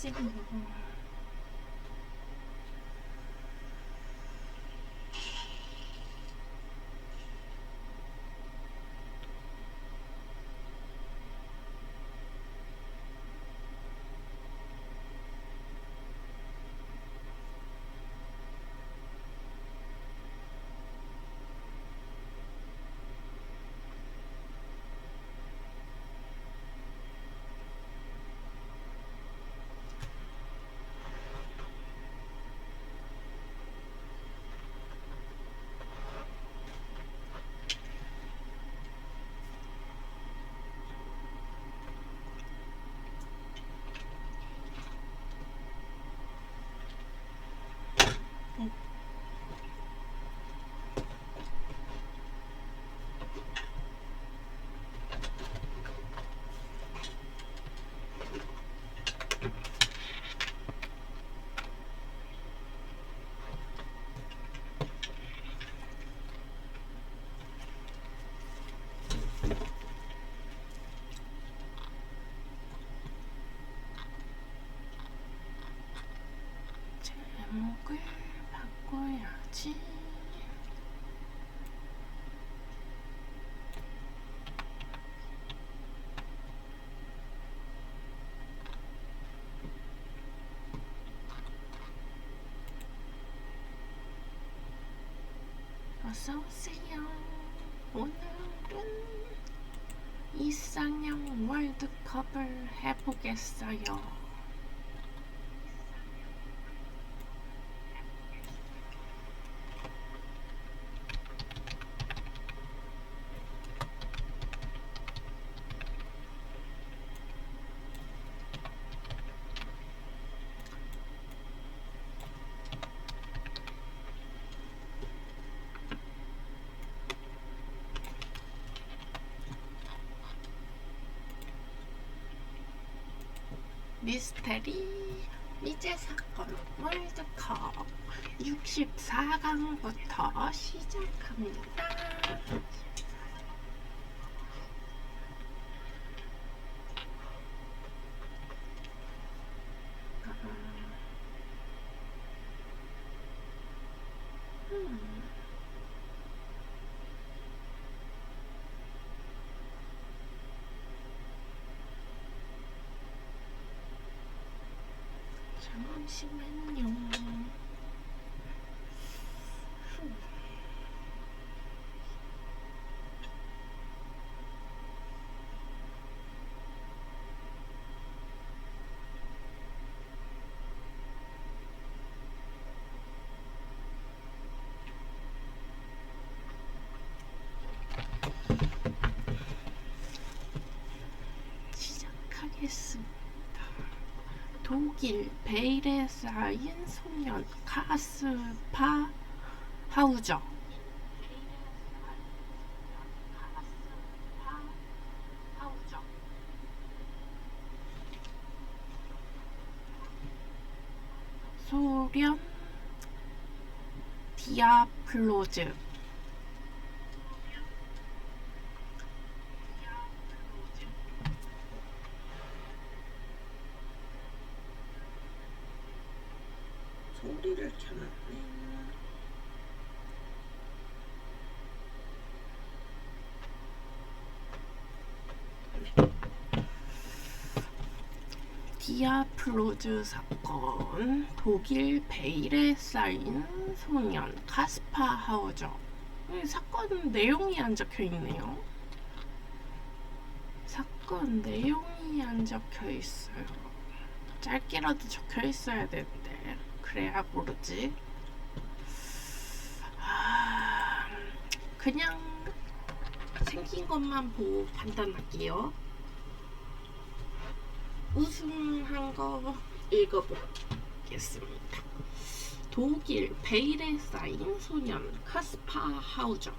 씹어. 제목을 바꿔야지. 어서오세요. 오늘은 이상형 월드컵을 해보겠어요. 미스테리 미제 사건 월드컵 64강부터 시작합니다. 잠시만요. 시작하겠습니다. 독일 베일에 쌓인 소년 카스파 하우저. 소련 디아블로즈. 소리를 켜놨네. 디아블로즈 사건. 독일 베일에 쌓인 소년 카스파 하우저. 사건 내용이 안 적혀 있네요. 사건 내용이 안 적혀 있어요. 짧게라도 적혀 있어야 되는데 그래야 모르지. 그냥 생긴 것만 보고 판단할게요. 우승한 거 읽어보겠습니다. 독일 베일에 쌓인 소년 카스파 하우저.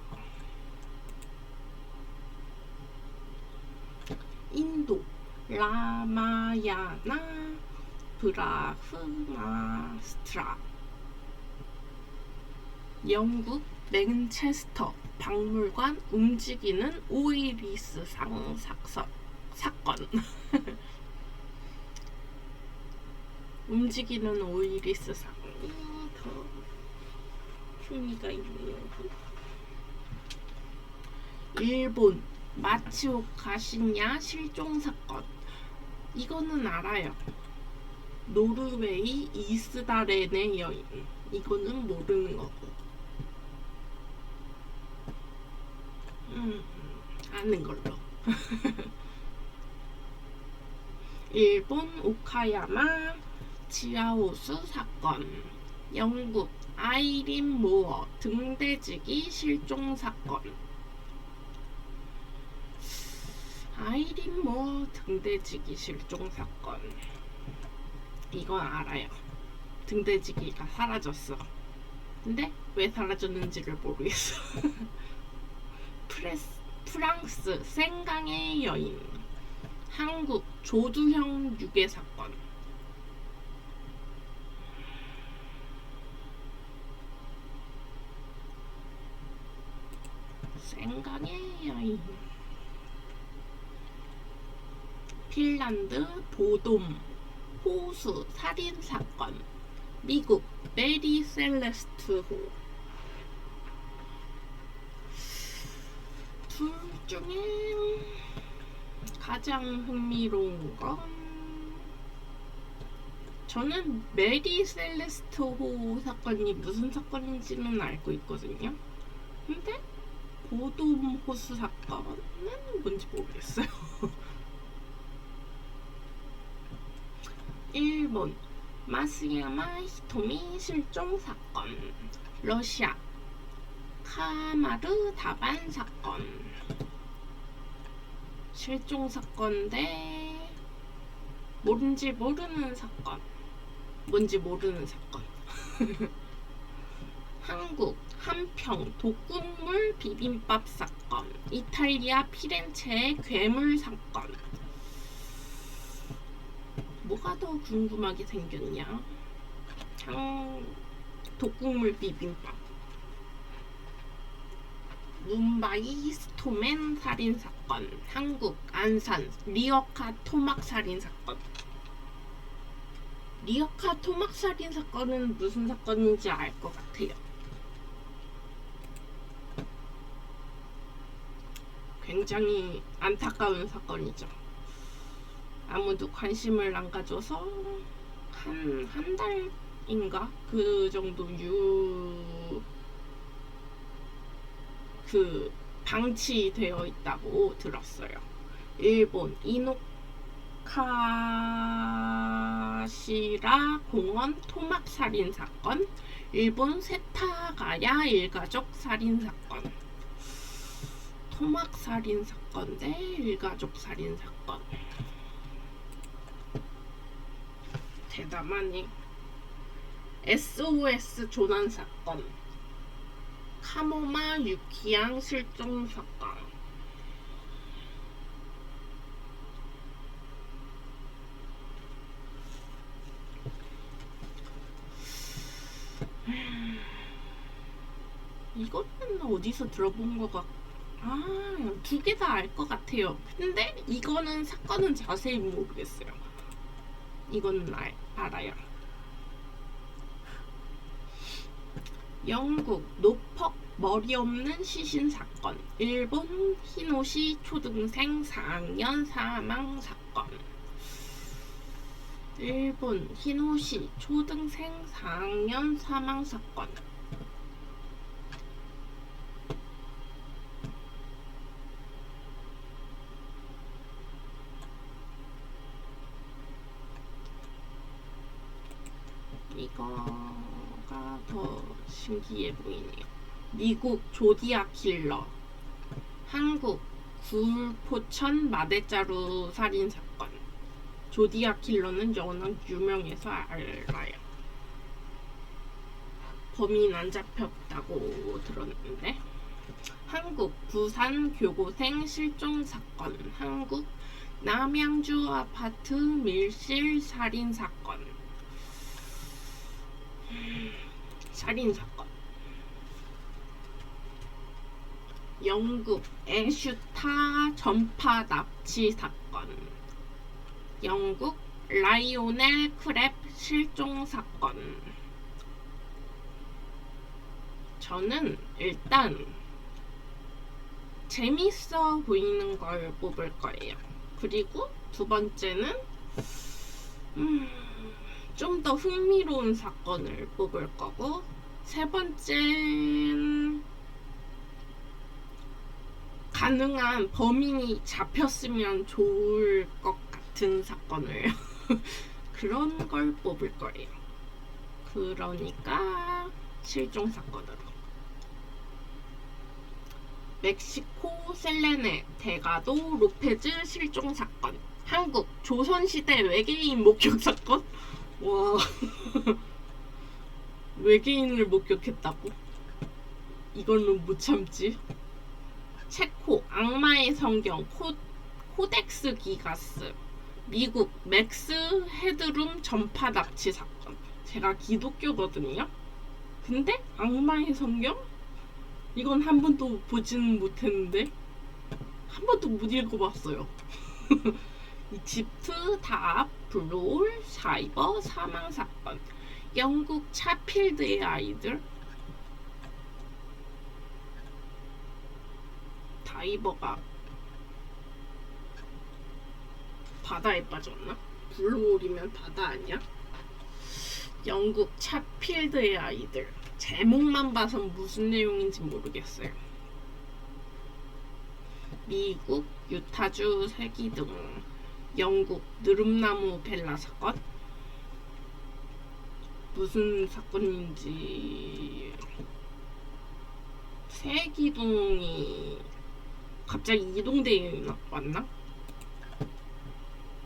인도 라마야나 브라흐마스트라. 영국 맨체스터 박물관 움직이는 오이리스상 사건. 움직이는 오이리스 상. 더 흥미가 있네요. 일본 마츠오카 신야 실종 사건. 이거는 알아요. 노르웨이 이스다렌의 여인. 이거는 모르는 거고. 아는 걸로. 일본 오카야마 지하호수 사건. 영국 아이린 모어 등대지기 실종 사건. 아이린 모어 등대지기 실종 사건. 이건 알아요. 등대지기가 사라졌어. 근데 왜 사라졌는지를 모르겠어. 프랑스 생강의 여인. 한국 조두형 유괴 사건. 생강의 여인. 핀란드 보돔 호수 살인 사건. 미국 메리 셀레스트 호. 둘 중에 가장 흥미로운 건 저는 메리 셀레스트 호 사건이 무슨 사건인지는 알고 있거든요. 근데 보돔 호수 사건은 뭔지 모르겠어요. 일본 마스야마 히토미 실종 사건. 러시아 카마르 다반 사건. 실종 사건인데 뭔지 모르는 사건. 뭔지 모르는 사건. 한국 한평 독극물 비빔밥 사건. 이탈리아 피렌체의 괴물 사건. 뭐가 더 궁금하게 생겼냐? 독극물 비빔밥. 뭄바이 스토맨 살인 사건. 한국 안산 리어카 토막 살인 사건. 리어카 토막 살인 사건은 무슨 사건인지 알 것 같아요. 굉장히 안타까운 사건이죠. 아무도 관심을 안 가져서 한 달인가 그 정도 방치되어 있다고 들었어요. 일본 이노카시라 공원 토막 살인 사건. 일본 세타가야 일가족 살인 사건. 토막 살인 사건 대 일가족 살인 사건. 대담하니. SOS 조난 사건. 카모마 유키양 실종 사건. 이거는 어디서 들어본 것 같고, 두 개 다 알 것 같아요. 근데 이거는 사건은 자세히 모르겠어요. 이거는 알아요. 영국 노퍽 머리 없는 시신 사건. 일본 히노시 초등생 4학년 사망 사건. 일본 히노시 초등생 4학년 사망 사건. 이거가 더 신기해 보이네요. 미국 조디악 킬러. 한국 굴포천 마대자루 살인 사건. 조디악 킬러는 워낙 유명해서 알아요. 범인 안 잡혔다고 들었는데. 한국 부산 교고생 실종 사건. 한국 남양주 아파트 밀실 살인 사건. 살인 사건. 영국 애슈타 전파 납치 사건. 영국 라이오넬 크랩 실종 사건. 저는 일단 재밌어 보이는 걸 뽑을 거예요. 그리고 두 번째는 좀 더 흥미로운 사건을 뽑을 거고, 세 번째는 가능한 범인이 잡혔으면 좋을 것 같은 사건을 그런 걸 뽑을 거예요. 그러니까 실종 사건으로. 멕시코 셀레네 대가도 로페즈 실종 사건. 한국 조선시대 외계인 목격 사건. 와 외계인을 목격했다고? 이거는 못 참지. 체코 악마의 성경 코덱스 기가스. 미국 맥스 헤드룸 전파 납치 사건. 제가 기독교거든요. 근데 악마의 성경? 이건 한 번도 보지는 못했는데 한 번도 못 읽어봤어요. 이집트 다압 블루홀 사이버 사망 사건. 영국 차필드의 아이들. 다이버가 바다에 빠졌나? 블루홀이면 바다 아니야? 영국 차필드의 아이들. 제목만 봐선 무슨 내용인지 모르겠어요. 미국 유타주 세기등. 영국 느릅나무 벨라 사건. 무슨 사건인지. 세기둥이 갑자기 이동대에 왔나?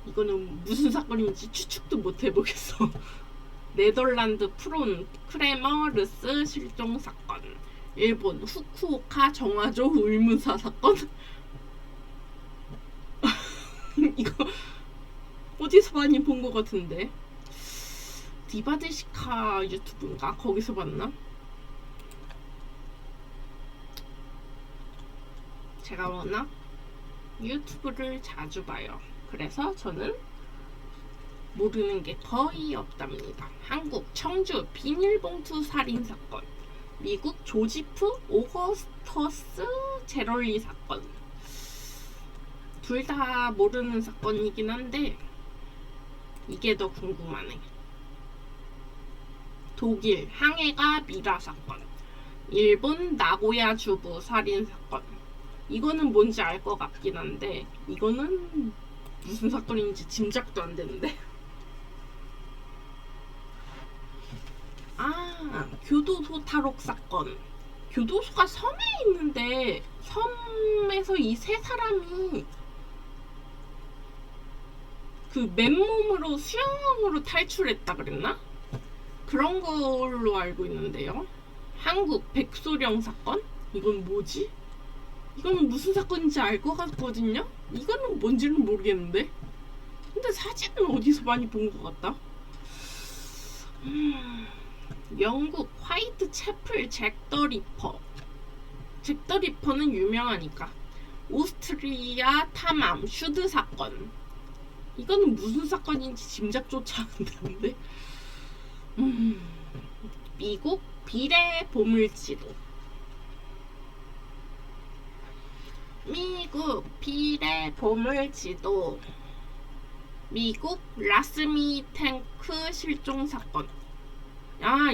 이거는 무슨 사건인지 추측도 못 해보겠어. 네덜란드 프론 크레머르스 실종 사건. 일본 후쿠오카 정화조 의무사 사건. 이거 어디서 많이 본 것 같은데. 디바드시카 유튜브인가? 거기서 봤나? 제가 워낙 유튜브를 자주 봐요. 그래서 저는 모르는 게 거의 없답니다. 한국 청주 비닐봉투 살인 사건. 미국 조지프 오거스터스 제럴리 사건. 둘 다 모르는 사건이긴 한데 이게 더 궁금하네. 독일 항해가 미라 사건. 일본 나고야 주부 살인 사건. 이거는 뭔지 알 것 같긴 한데 이거는 무슨 사건인지 짐작도 안 되는데. 교도소 탈옥 사건. 교도소가 섬에 있는데 섬에서 이 세 사람이 그 맨몸으로 수영으로 탈출했다 그랬나? 그런 걸로 알고 있는데요. 한국 백소령 사건? 이건 뭐지? 이거는 무슨 사건인지 알 것 같거든요? 이거는 뭔지는 모르겠는데? 근데 사진은 어디서 많이 본 것 같다? 영국 화이트 채플 잭 더 리퍼. 잭 더 리퍼는 유명하니까. 오스트리아 탐암 슈드 사건. 이거는 무슨 사건인지 짐작조차 안 되는데. 미국 비례 보물지도. 미국 비례 보물지도. 미국 라스미 탱크 실종 사건.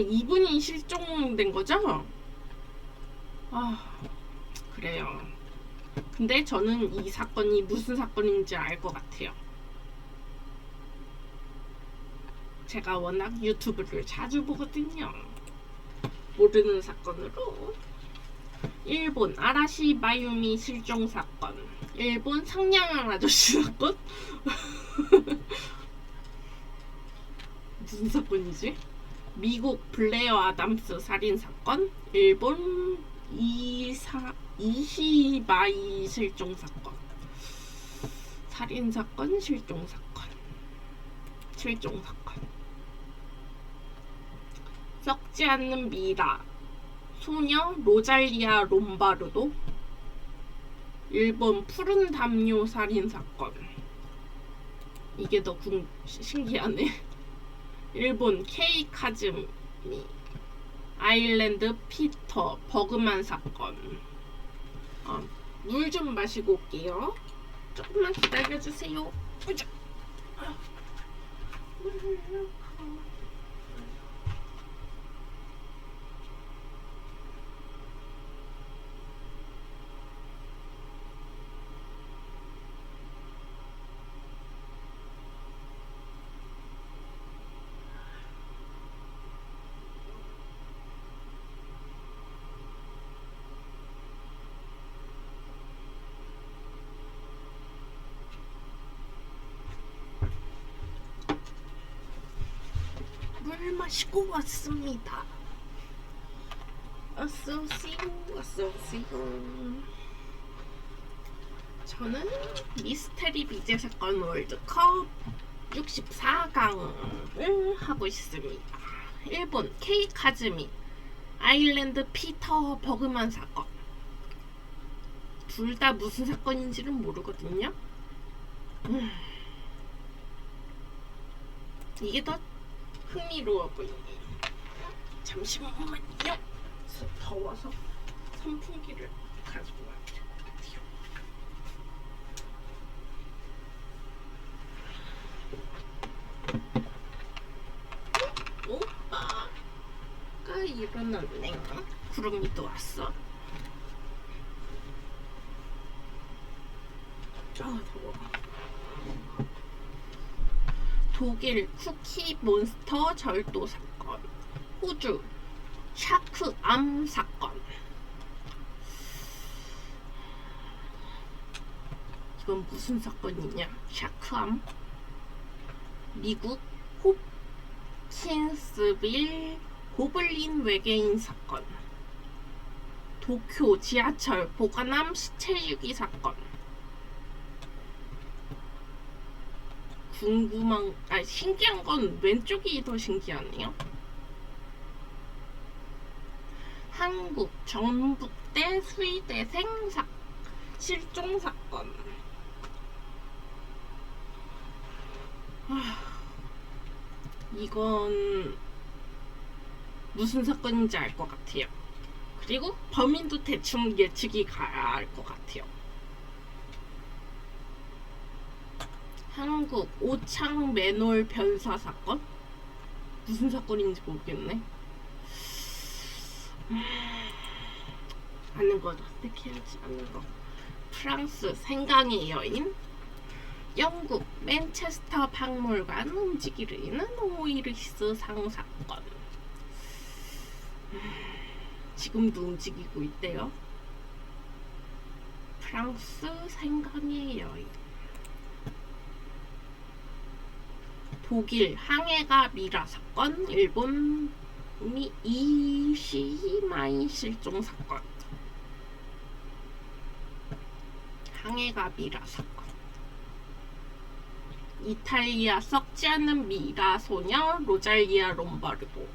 이분이 실종된 거죠? 그래요. 근데 저는 이 사건이 무슨 사건인지 알 것 같아요. 제가 워낙 유튜브를 자주 보거든요. 모르는 사건으로. 일본 아라시 마유미 실종 사건. 일본 상냥한 아저씨 사건? 무슨 사건이지? 미국 블레어 아담스 살인 사건. 일본 이시바이 실종 사건. 살인 사건, 실종 사건. 실종 사건. 썩지 않는 미라. 소녀 로잘리아 롬바르도. 일본 푸른 담요 살인 사건. 이게 더 신기하네. 일본 K 카즈미 아일랜드 피터 버그만 사건. 물 좀 마시고 올게요. 조금만 기다려주세요. 으쌰. 물 마시고 왔습니다. 어서오세요. 어서오세요. 저는 미스테리 비제 사건 월드컵 64강을 하고 있습니다. 일본 K 카즈미 아일랜드 피터 버그만 사건. 둘 다 무슨 사건인지는 모르거든요. 이게 더 흥미로워 보이네요. 잠시만요. 더워서 선풍기를 가지고 와야 될 것 같아요. 오빠가 일어났네. 구름이도 왔어. 더워. 독일 쿠키 몬스터 절도 사건, 호주 샤크암 사건. 이건 무슨 사건이냐? 샤크암. 미국 홉킨스빌 고블린 외계인 사건. 도쿄 지하철 보관함 시체 유기 사건. 신기한 건 왼쪽이 더 신기하네요. 한국 전북대 수의대생 실종 사건. 이건 무슨 사건인지 알 것 같아요. 그리고 범인도 대충 예측이 가야 알 것 같아요. 한국 오창 맨홀 변사 사건? 무슨 사건인지 모르겠네. 아는 거 선택해야지. 아는 거. 프랑스 생강의 여인. 영국 맨체스터 박물관 움직이는 오이리스 상 사건. 지금도 움직이고 있대요. 프랑스 생강의 여인. 독일 항해가 미라 사건. 일본 이시마이 실종 사건. 항해가 미라 사건. 이탈리아 썩지 않는 미라 소녀 로잘리아 롬바르도.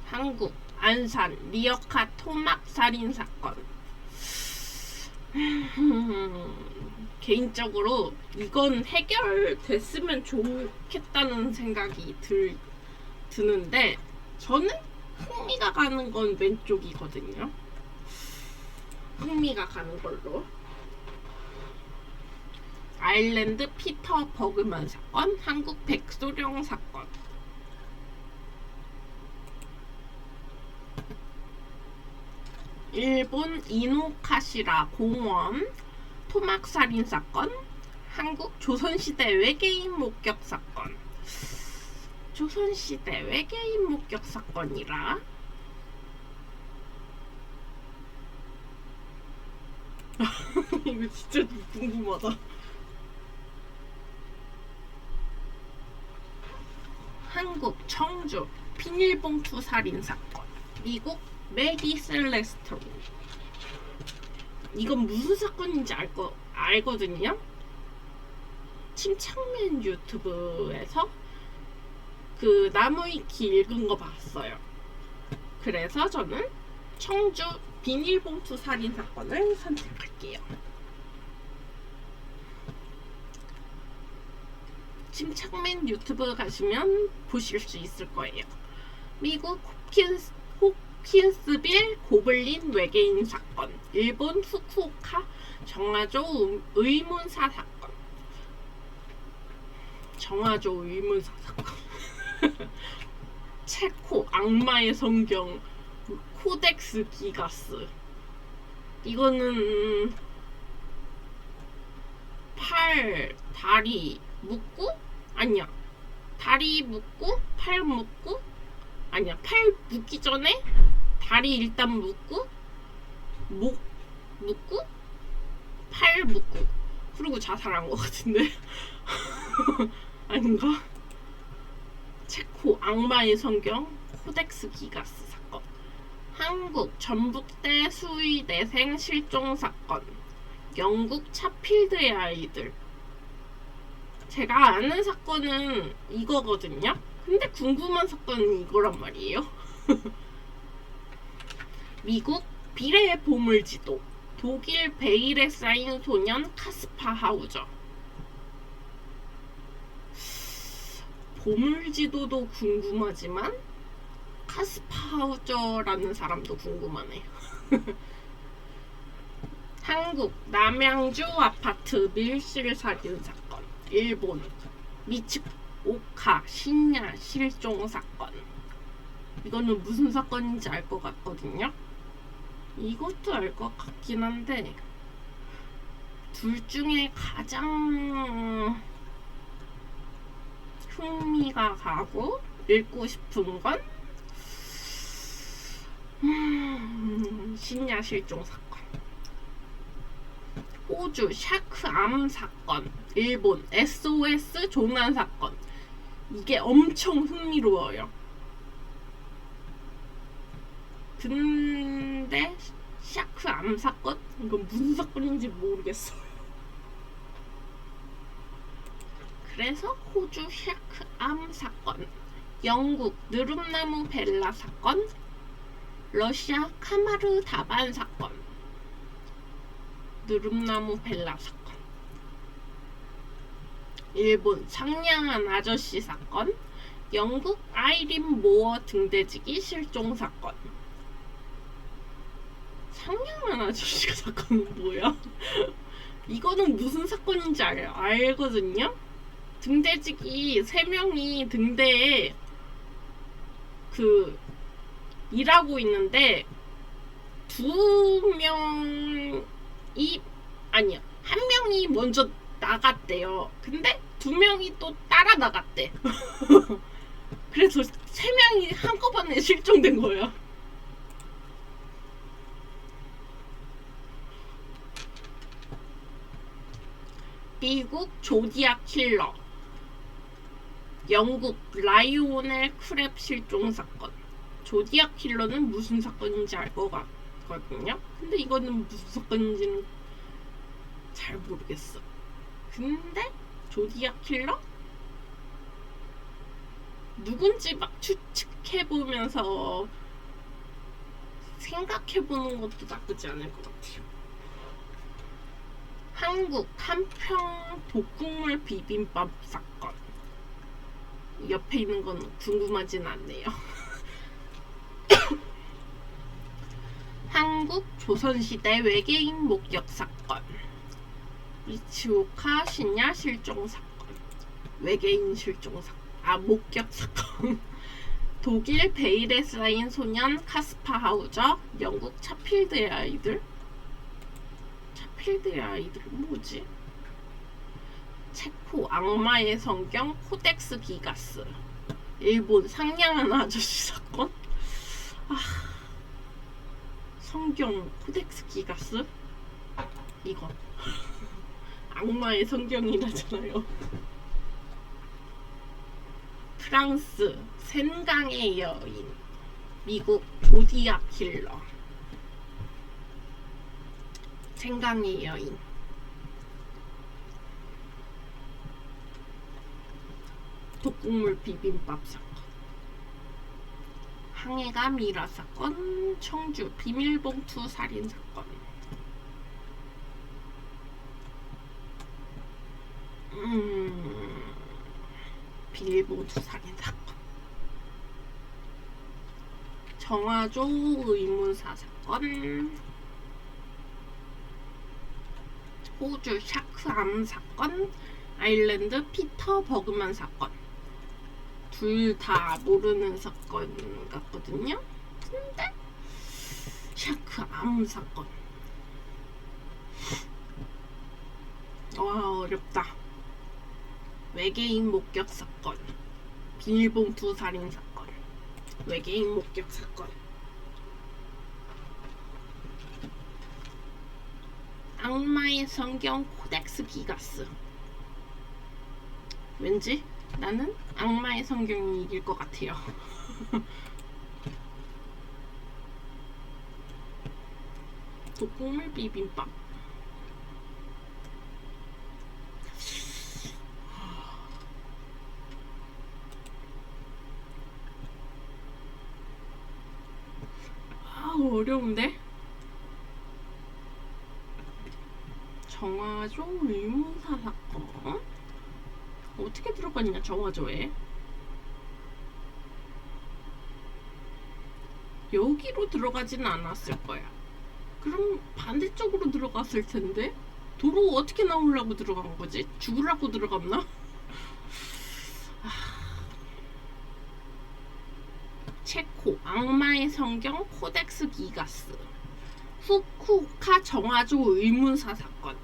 한국 안산 리어카 토막 살인 사건. 개인적으로 이건 해결됐으면 좋겠다는 생각이 드는데 저는 흥미가 가는 건 왼쪽이거든요. 흥미가 가는 걸로. 아일랜드 피터 버그만 사건. 한국 백소령 사건. 일본 이노카시라 공원 토막살인 사건. 한국 조선시대 외계인 목격 사건. 조선시대 외계인 목격 사건이라. 이거 진짜 궁금하다. 한국 청주 비닐봉투 살인 사건. 미국 메리 셀레스트로. 이건 무슨 사건인지 알거든요. 침착맨 유튜브에서 그 나무위키 읽은 거 봤어요. 그래서 저는 청주 비닐봉투 살인 사건을 선택할게요. 침착맨 유튜브 가시면 보실 수 있을 거예요. 미국 호킨스빌 고블린 외계인 사건, 일본 후쿠오카 정화조 의문사 사건, 정화조 의문사 사건, 체코 악마의 성경, 코덱스 기가스. 이거는 다리 묶고? 아니야. 다리 묶고, 팔 묶고? 아니야. 팔 묶기 전에 다리 일단 묶고, 목 묶고, 팔 묶고, 그리고 자살한 것 같은데? 아닌가? 체코 악마의 성경, 코덱스 기가스 사건. 한국 전북대 수의대생 실종 사건. 영국 차필드의 아이들. 제가 아는 사건은 이거거든요. 근데 궁금한 사건은 이거란 말이에요. 미국 비례의 보물지도. 독일 베일에 쌓인 소년 카스파 하우저. 보물지도도 궁금하지만 카스파 하우저라는 사람도 궁금하네요. 한국 남양주 아파트 밀실 살인 사건. 일본 미츠오카 신야 실종 사건. 이거는 무슨 사건인지 알 것 같거든요. 이것도 알 것 같긴 한데 둘 중에 가장 흥미가 가고 읽고 싶은 건 신야 실종 사건. 호주 샤크암 사건. 일본 SOS 조난 사건. 이게 엄청 흥미로워요. 근데 샤크암 사건? 이건 무슨 사건인지 모르겠어요. 그래서 호주 샤크암 사건, 영국 느릅나무 벨라 사건, 러시아 카마르 다반 사건, 느릅나무 벨라 사건, 일본 상냥한 아저씨 사건, 영국 아이린 모어 등대지기 실종 사건. 상냥한 아저씨가 사건은 뭐야? 이거는 무슨 사건인지 알거든요? 등대지기 3명이 등대에 일하고 있는데 2명이 아니야, 1명이 먼저 나갔대요. 근데 2명이 또 따라 나갔대. 그래서 3명이 한꺼번에 실종된 거야. 미국 조디악 킬러, 영국 라이오넬 크랩 실종 사건. 조디악 킬러는 무슨 사건인지 알 것 같거든요. 근데 이거는 무슨 사건인지는 잘 모르겠어. 근데 조디악 킬러? 누군지 막 추측해보면서 생각해보는 것도 나쁘지 않을 것 같아요. 한국 한평 독국물 비빔밥 사건. 옆에 있는 건 궁금하진 않네요. 한국 조선시대 외계인 목격 사건. 미츠오카 신야 실종 사건. 외계인 실종 사건. 목격 사건. 독일 베일에 쌓인 소년 카스파 하우저. 영국 차필드의 아이들. 차필드의 아이들은 뭐지? 체코 악마의 성경 코덱스 기가스. 일본 상냥한 아저씨 사건. 성경 코덱스 기가스? 이거 악마의 성경이라잖아요. 프랑스 센강의 여인. 미국 조디악 킬러. 생강의 여인. 독국물 비빔밥 사건. 항해가 미라 사건. 청주 비밀봉투 살인 사건. 비밀봉투 살인 사건, 정화조 의문사 사건, 호주 샤크암 사건, 아일랜드 피터 버그만 사건. 둘 다 모르는 사건 같거든요. 근데 샤크암 사건. 와, 어렵다. 외계인 목격 사건, 비밀봉투 살인 사건, 외계인 목격 사건, 악마의 성경 코덱스 기가스. 왠지 나는 악마의 성경이 이길 것 같아요. 독국물 비빔밥. 아, 어려운데? 정화조 의문사 사건. 어떻게 들어갔냐, 정화조에? 여기로 들어가지는 않았을 거야. 그럼 반대쪽으로 들어갔을 텐데? 도로 어떻게 나오려고 들어간 거지? 죽으라고 들어갔나? 체코 악마의 성경 코덱스 기가스, 후쿠오카 정화조 의문사 사건.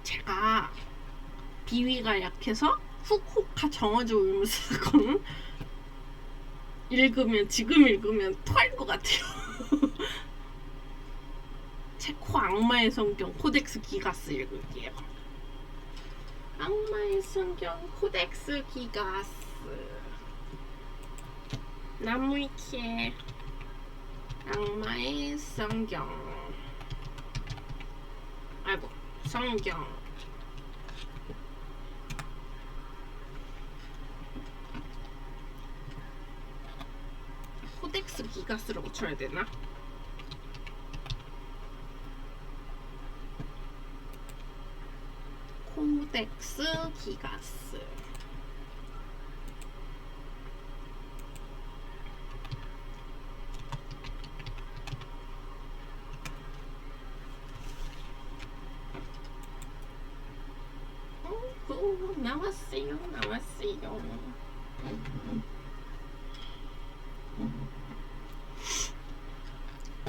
제가 비위가 약해서 후쿠오카 정화조 의문사 사건은 지금 읽으면 토할 것 같아요. 체코 악마의 성경 코덱스 기가스 읽을게요. 악마의 성경 코덱스 기가스. 나무위키에 악마의 성경. 아이고, 성경. 코덱스 기가스라고 쳐야 되나? 코덱스 기가스. 나왔어요.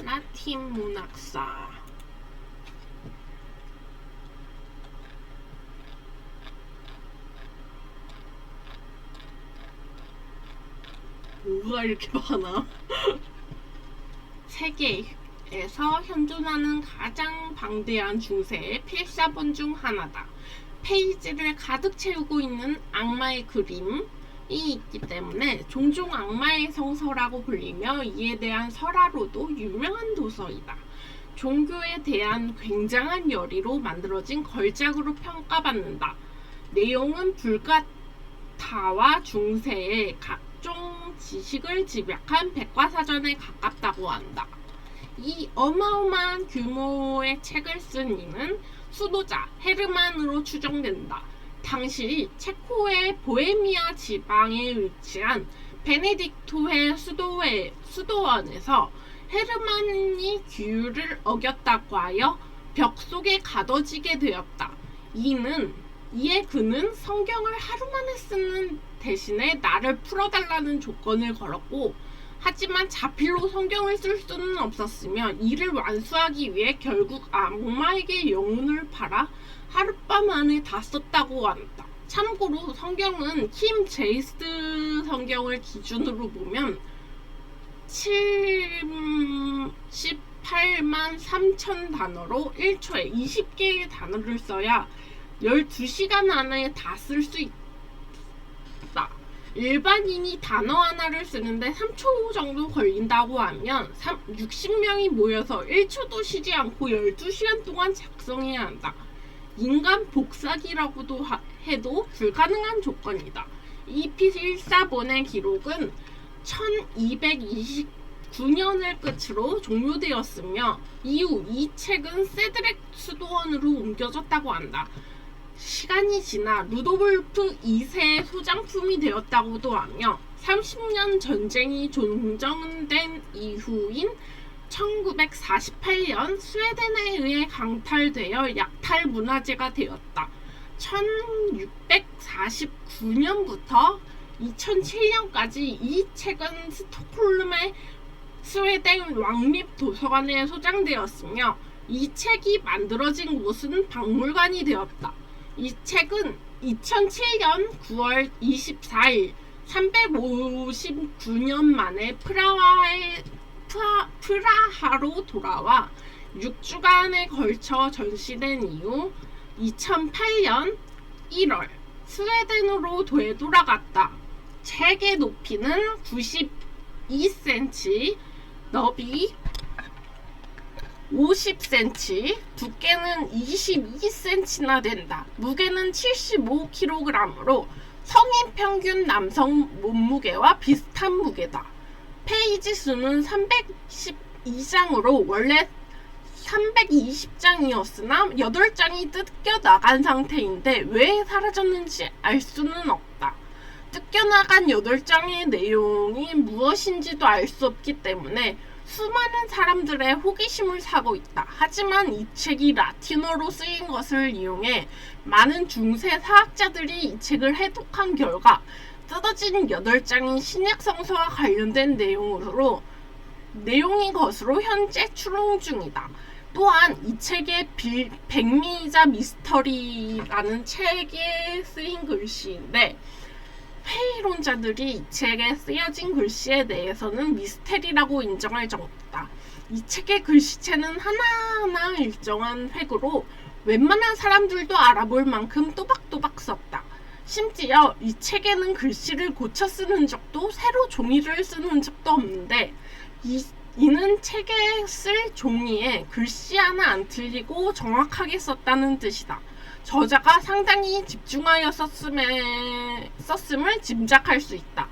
라틴 문학사. 뭐가 이렇게 많아? 세계에서 현존하는 가장 방대한 중세의 필사본 중 하나다. 페이지를 가득 채우고 있는 악마의 그림이 있기 때문에 종종 악마의 성서라고 불리며 이에 대한 설화로도 유명한 도서이다. 종교에 대한 굉장한 열의로 만들어진 걸작으로 평가받는다. 내용은 불가타와 중세의 각종 지식을 집약한 백과사전에 가깝다고 한다. 이 어마어마한 규모의 책을 쓴 이는 수도자 헤르만으로 추정된다. 당시 체코의 보헤미아 지방에 위치한 베네딕토회 수도원에서 헤르만이 규율을 어겼다고 하여 벽 속에 가둬지게 되었다. 이에 그는 성경을 하루 만에 쓰는 대신에 나를 풀어달라는 조건을 걸었고, 하지만 자필로 성경을 쓸 수는 없었으며 이를 완수하기 위해 결국 악마에게 영혼을 팔아 하룻밤 안에 다 썼다고 한다. 참고로 성경은 킴 제이스 성경을 기준으로 보면 78만 3천 단어로 1초에 20개의 단어를 써야 12시간 안에 다 쓸 수 있다. 일반인이 단어 하나를 쓰는데 3초 정도 걸린다고 하면 60명이 모여서 1초도 쉬지 않고 12시간 동안 작성해야 한다. 인간 복사기라고도 해도 불가능한 조건이다. 이 필사본의 기록은 1949년을 끝으로 종료되었으며 이후 이 책은 세드렉 수도원으로 옮겨졌다고 한다. 시간이 지나 루도볼프 2세의 소장품이 되었다고도 하며 30년 전쟁이 종전된 이후인 1948년 스웨덴에 의해 강탈되어 약탈 문화재가 되었다. 1649년부터 2007년까지 이 책은 스톡홀름의 스웨덴 왕립 도서관에 소장되었으며 이 책이 만들어진 곳은 박물관이 되었다. 이 책은 2007년 9월 24일 359년 만에 프라하로 돌아와 6주간에 걸쳐 전시된 이후 2008년 1월 스웨덴으로 되돌아갔다. 책의 높이는 92cm, 너비 50cm, 두께는 22cm나 된다. 무게는 75kg으로 성인 평균 남성 몸무게와 비슷한 무게다. 페이지 수는 312장으로 원래 320장이었으나 8장이 뜯겨나간 상태인데 왜 사라졌는지 알 수는 없다. 뜯겨나간 8장의 내용이 무엇인지도 알 수 없기 때문에 수많은 사람들의 호기심을 사고 있다. 하지만 이 책이 라틴어로 쓰인 것을 이용해 많은 중세 사학자들이 이 책을 해독한 결과 뜯어진 8장이 신약 성서와 관련된 내용인 것으로 현재 추론 중이다. 또한 이 책의 백미이자 미스터리라는 책에 쓰인 글씨인데 회의론자들이 이 책에 쓰여진 글씨에 대해서는 미스테리라고 인정할 정도다. 이 책의 글씨체는 하나하나 일정한 획으로 웬만한 사람들도 알아볼 만큼 또박또박 썼다. 심지어 이 책에는 글씨를 고쳐 쓰는 적도 새로 종이를 쓰는 적도 없는데 이는 책에 쓸 종이에 글씨 하나 안 틀리고 정확하게 썼다는 뜻이다. 저자가 상당히 집중하여 썼음을 짐작할 수 있다.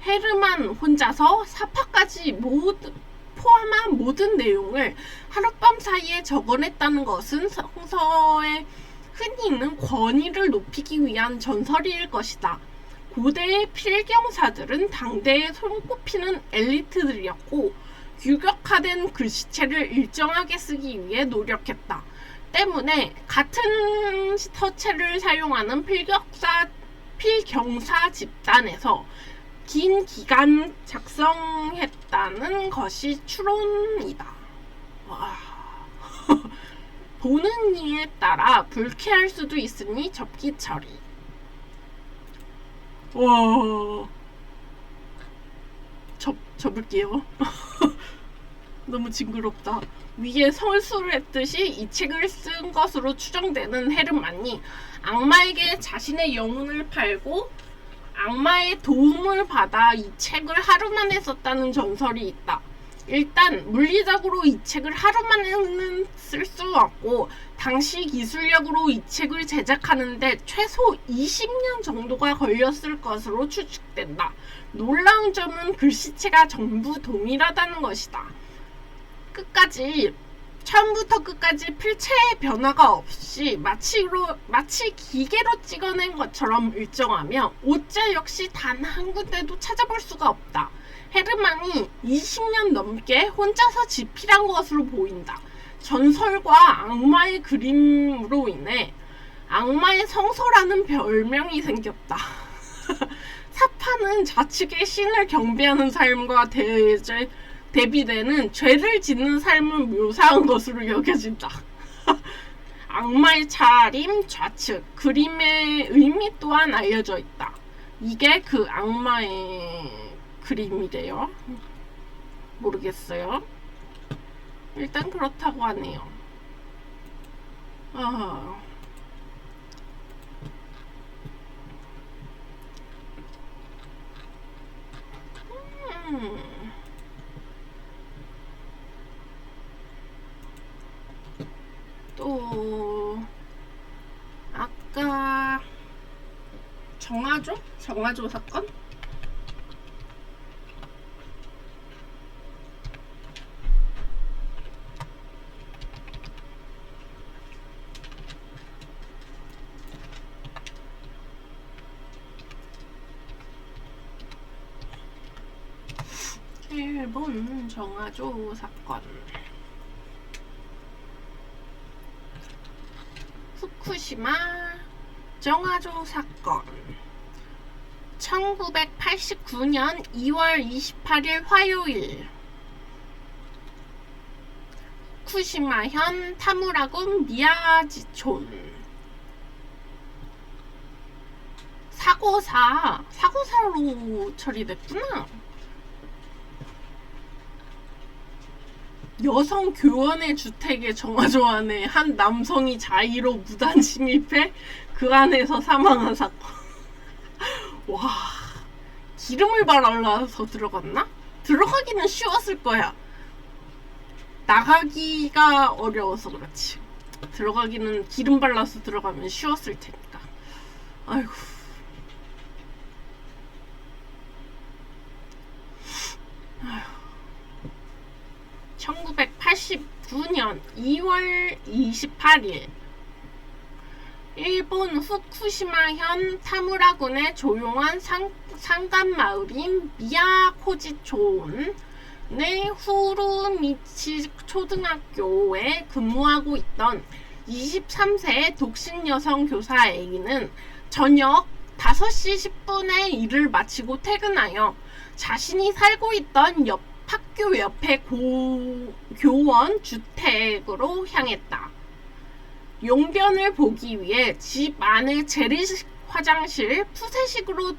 헤르만 혼자서 사파까지 포함한 모든 내용을 하룻밤 사이에 적어냈다는 것은 성서에 흔히 있는 권위를 높이기 위한 전설일 것이다. 고대의 필경사들은 당대에 손꼽히는 엘리트들이었고 규격화된 글씨체를 일정하게 쓰기 위해 노력했다. 때문에 같은 서체를 사용하는 필경사 집단에서 긴 기간 작성했다는 것이 추론이다. 와. 보는 이에 따라 불쾌할 수도 있으니 접기 처리. 와. 접을게요. 너무 징그럽다. 위에 서술했듯이 이 책을 쓴 것으로 추정되는 헤르만이 악마에게 자신의 영혼을 팔고 악마의 도움을 받아 이 책을 하루 만에 썼다는 전설이 있다. 일단 물리적으로 이 책을 하루 만에는 쓸 수 없고 당시 기술력으로 이 책을 제작하는데 최소 20년 정도가 걸렸을 것으로 추측된다. 놀라운 점은 글씨체가 전부 동일하다는 것이다. 처음부터 끝까지 필체의 변화가 없이 마치 기계로 찍어낸 것처럼 일정하며 옷자 역시 단 한 군데도 찾아볼 수가 없다. 헤르만이 20년 넘게 혼자서 집필한 것으로 보인다. 전설과 악마의 그림으로 인해 악마의 성소라는 별명이 생겼다. 사파는 좌측의 신을 경배하는 삶과 대비되는 죄를 짓는 삶을 묘사한 것으로 여겨진다. 악마의 차림 좌측 그림의 의미 또한 알려져 있다. 이게 그 악마의 그림이래요. 모르겠어요. 일단 그렇다고 하네요. 또 아까 정화조 사건? 일본 정화조 사건. 후쿠시마 정화조 사건. 1989년 2월 28일 화요일, 후쿠시마현 타무라군 미야지촌. 사고사로 처리됐구나. 여성 교원의 주택의 정화조 안에 한 남성이 자의로 무단 침입해 그 안에서 사망한 사건. 와, 기름을 발라서 들어갔나? 들어가기는 쉬웠을 거야. 나가기가 어려워서 그렇지. 들어가기는 기름 발라서 들어가면 쉬웠을 테니까. 아이고. 1989년 2월 28일, 일본 후쿠시마현 타무라군의 조용한 산간마을인 미야코지촌의 후루미치 초등학교에 근무하고 있던 23세 독신 여성 교사 A는 저녁 5시 10분에 일을 마치고 퇴근하여 자신이 살고 있던 학교 옆에 교원 주택으로 향했다. 용변을 보기 위해 집 안의 재래식 화장실 푸세식으로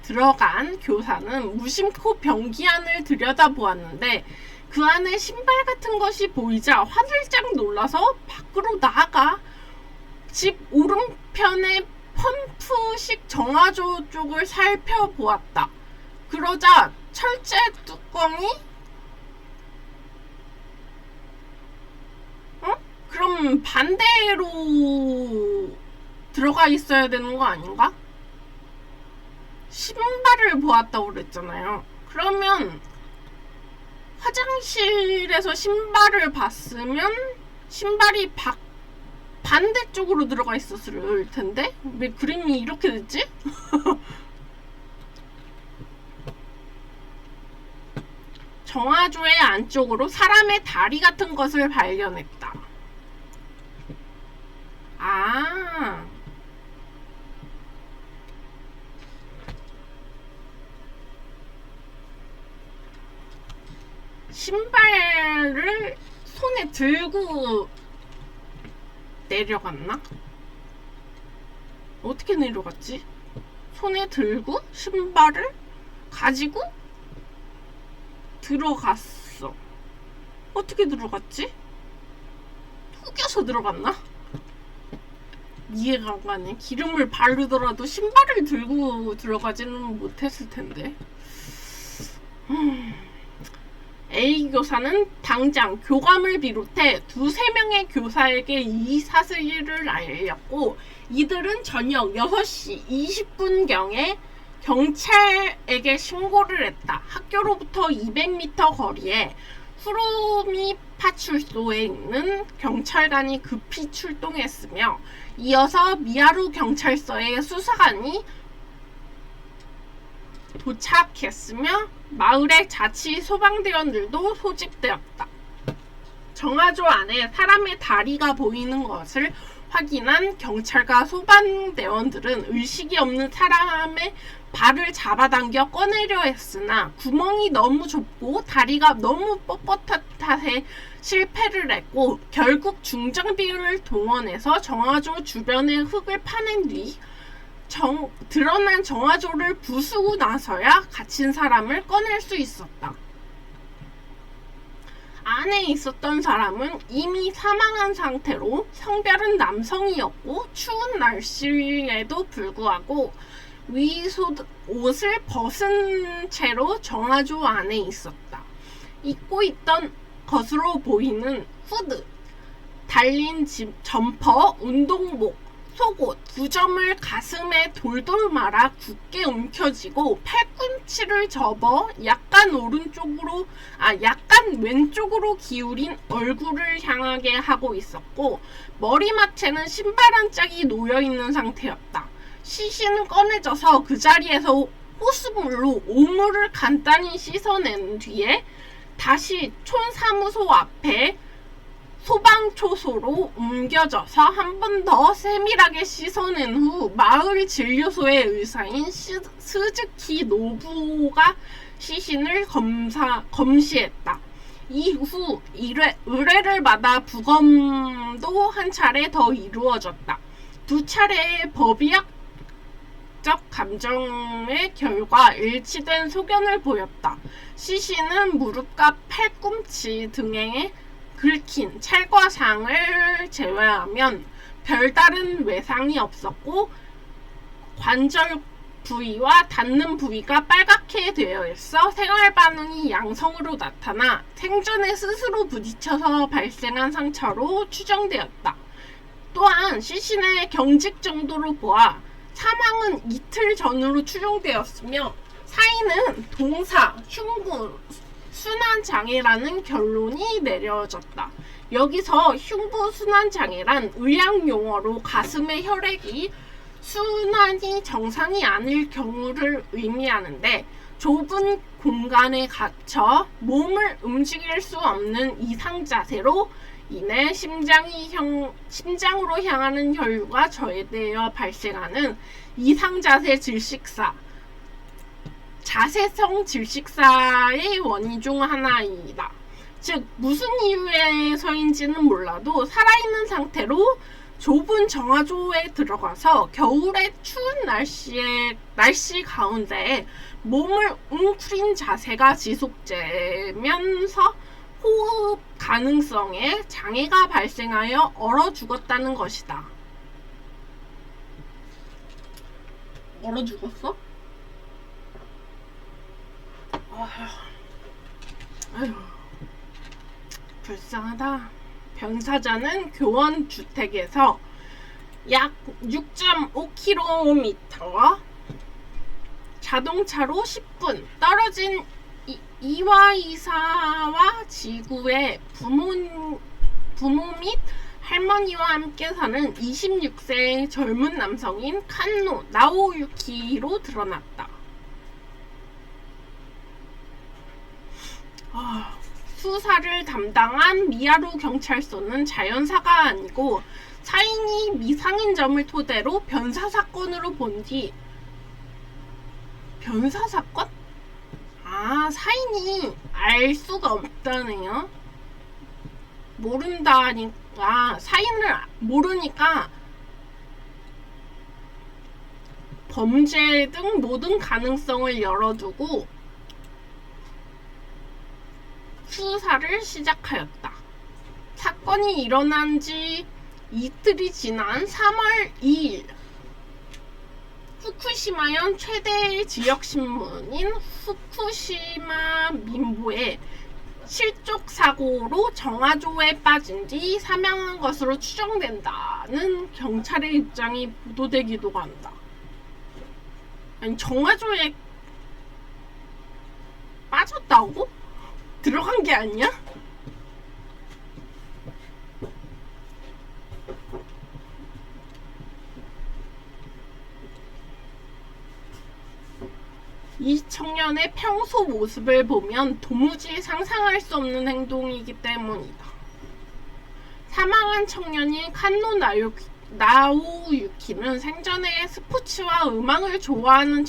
들어간 교사는 무심코 변기 안을 들여다보았는데 그 안에 신발 같은 것이 보이자 화들짝 놀라서 밖으로 나아가 집 오른편의 펌프식 정화조 쪽을 살펴보았다. 그러자 철제 뚜껑이 그럼 반대로 들어가 있어야 되는 거 아닌가? 신발을 보았다고 그랬잖아요. 그러면 화장실에서 신발을 봤으면 신발이 반대쪽으로 들어가 있었을 텐데? 왜 그림이 이렇게 됐지? 정화조의 안쪽으로 사람의 다리 같은 것을 발견했다. 신발을 손에 들고 내려갔나? 어떻게 내려갔지? 손에 들고 신발을 가지고 들어갔어. 어떻게 들어갔지? 후겨서 들어갔나? 이해가 안 가네. 기름을 바르더라도 신발을 들고 들어가지는 못했을 텐데. A 교사는 당장 교감을 비롯해 2-3명의 교사에게 이 사실을 알렸고 이들은 저녁 6시 20분경에 경찰에게 신고를 했다. 학교로부터 200m 거리에 후루미 파출소에 있는 경찰관이 급히 출동했으며 이어서 미야루 경찰서의 수사관이 도착했으며 마을의 자치 소방대원들도 소집되었다. 정화조 안에 사람의 다리가 보이는 것을 확인한 경찰과 소방대원들은 의식이 없는 사람의 발을 잡아당겨 꺼내려 했으나 구멍이 너무 좁고 다리가 너무 뻣뻣한 탓에 실패를 했고 결국 중장비를 동원해서 정화조 주변의 흙을 파낸 뒤 드러난 정화조를 부수고 나서야 갇힌 사람을 꺼낼 수 있었다. 안에 있었던 사람은 이미 사망한 상태로 성별은 남성이었고 추운 날씨에도 불구하고 옷을 벗은 채로 정화조 안에 있었다. 입고 있던 것으로 보이는 후드, 달린 점퍼, 운동복, 속옷 2점을 가슴에 돌돌 말아 굳게 움켜쥐고 팔꿈치를 접어 약간 왼쪽으로 기울인 얼굴을 향하게 하고 있었고 머리맡에는 신발 한 짝이 놓여있는 상태였다. 시신은 꺼내져서 그 자리에서 호수물로 오물을 간단히 씻어낸 뒤에 다시 촌사무소 앞에 소방초소로 옮겨져서 한 번 더 세밀하게 씻어낸 후 마을 진료소의 의사인 스즈키 노부오가 시신을 검시했다. 이후 의뢰를 받아 부검도 한 차례 더 이루어졌다. 두 차례의 법의학적 감정의 결과 일치된 소견을 보였다. 시신은 무릎과 팔꿈치 등에 긁힌 찰과상을 제외하면 별다른 외상이 없었고 관절 부위와 닿는 부위가 빨갛게 되어 있어 생활 반응이 양성으로 나타나 생전에 스스로 부딪혀서 발생한 상처로 추정되었다. 또한 시신의 경직 정도로 보아 사망은 이틀 전으로 추정되었으며 사인은 동사, 흉부, 순환장애라는 결론이 내려졌다. 여기서 흉부순환장애란 의학용어로 가슴의 혈액이 순환이 정상이 아닐 경우를 의미하는데 좁은 공간에 갇혀 몸을 움직일 수 없는 이상 자세로 인해 심장으로 향하는 혈류가 저해되어 발생하는 이상 자세 질식사, 자세성 질식사의 원인 중 하나이다. 즉 무슨 이유에서인지는 몰라도 살아있는 상태로 좁은 정화조에 들어가서 겨울의 추운 날씨 가운데 몸을 웅크린 자세가 지속되면서 호흡 가능성에 장애가 발생하여 얼어 죽었다는 것이다. 얼어 죽었어? 아휴, 불쌍하다. 변사자는 교원 주택에서 약 6.5km 자동차로 10분 떨어진 이와이사와 지구의 부모 및 할머니와 함께 사는 26세의 젊은 남성인 칸노 나오유키로 드러났다. 수사를 담당한 미야루 경찰서는 자연사가 아니고 사인이 미상인 점을 토대로 변사 사건으로 본 뒤 변사 사건? 사인이 알 수가 없다네요. 모른다니까 사인을 모르니까 범죄 등 모든 가능성을 열어두고 수사를 시작하였다. 사건이 일어난 지 이틀이 지난 3월 2일 후쿠시마현 최대 지역신문인 후쿠시마 민보에 실족 사고로 정화조에 빠진 뒤 사망한 것으로 추정된다는 경찰의 입장이 보도되기도 한다. 아니 정화조에 빠졌다고? 들어간 게 아니야? 이 청년의 평소 모습을 보면 도무지 상상할 수 없는 행동이기 때문이다. 사망한 청년인 칸노 나오유키는 생전에 스포츠와 음악을 좋아하는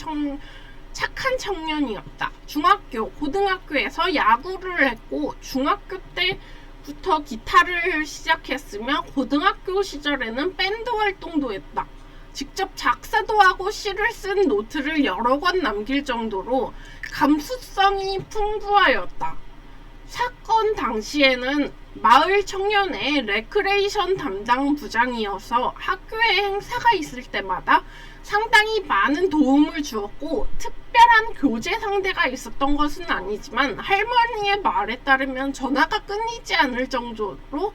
착한 청년이었다. 중학교, 고등학교에서 야구를 했고 중학교 때부터 기타를 시작했으며 고등학교 시절에는 밴드 활동도 했다. 직접 작사도 하고 시를 쓴 노트를 여러 권 남길 정도로 감수성이 풍부하였다. 사건 당시에는 마을 청년의 레크레이션 담당 부장이어서 학교에 행사가 있을 때마다 상당히 많은 도움을 주었고 특별한 교제 상대가 있었던 것은 아니지만 할머니의 말에 따르면 전화가 끊이지 않을 정도로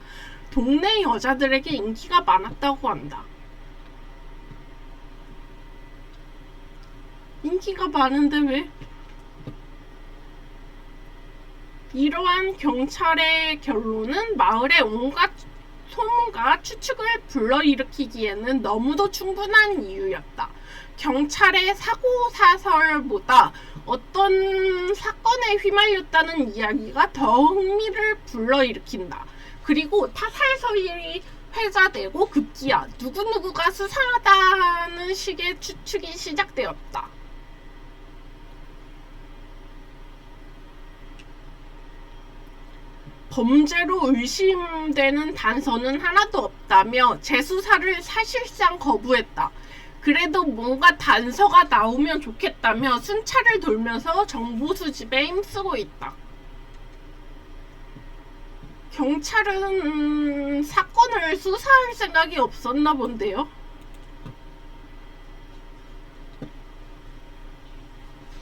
동네 여자들에게 인기가 많았다고 한다. 인기가 많은데 왜? 이러한 경찰의 결론은 마을의 온갖 소문과 추측을 불러일으키기에는 너무도 충분한 이유였다. 경찰의 사고사설보다 어떤 사건에 휘말렸다는 이야기가 더 흥미를 불러일으킨다. 그리고 타살설이 회자되고 급기야 누구누구가 수상하다는 식의 추측이 시작되었다. 범죄로 의심되는 단서는 하나도 없다며 재수사를 사실상 거부했다. 그래도 뭔가 단서가 나오면 좋겠다며 순찰을 돌면서 정보 수집에 힘쓰고 있다. 경찰은 사건을 수사할 생각이 없었나 본데요.